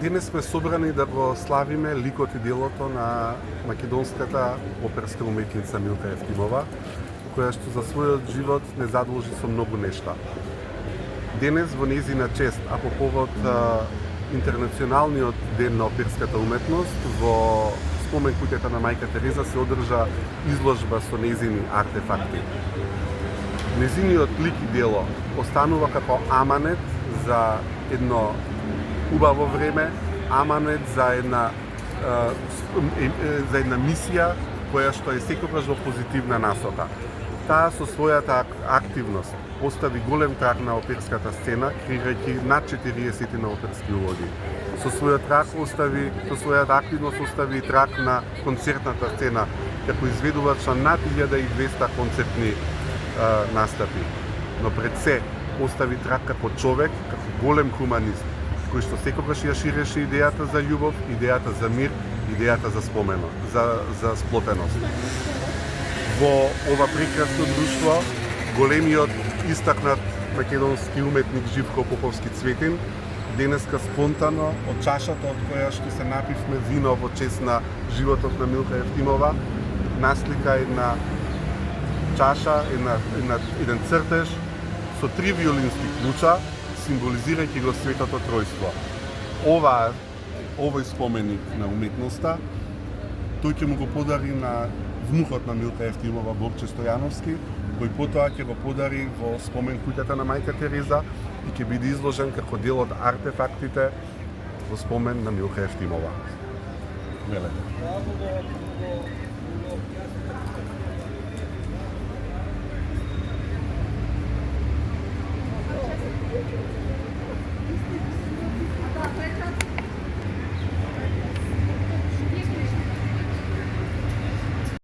Денес сме собрани да го славиме ликот и делото на македонската оперска уметница Милка Евтимова, која што за својот живот не задолжи со многу нешта. Денес во нејзина чест, а по повод Интернационалниот ден на оперската уметност, во спомен куќата на мајка Тереза се одржа изложба со нејзини артефакти. Нејзиниот лик и дело останува како аманет за едно убаво време, аманет за една мисија која што е секогаш во позитивна насока. Таа со својата активност остави голем траг на оперската сцена, креирајќи над 40 на оперски улоги. Со својата активност остави траг на концертната сцена, како изведувач на над 1200 концертни настапи. Но пред се остави траг како човек, како голем хуманист, кој што секогаш ја ширеше идејата за љубов, идејата за мир, идејата за спомено, за сплотеност. Во ова прекрасно друштво, големиот истакнат македонски уметник Живко Поповски Цветин денеска спонтано од чашата од која што се напивме вино во чест на животот на Милка Евтимова, наслика една чаша, еден цртеж со 3 виолински клуча, символизирајќи го Светото Тројство. Овој споменик на уметноста, тој ќе му го подари на внукот на Милка Евтимова, Борче Стојановски, кој потоа ќе го подари во спомен куќата на мајка Тереза и ќе биде изложен како дел од артефактите во спомен на Милка Евтимова. Велете.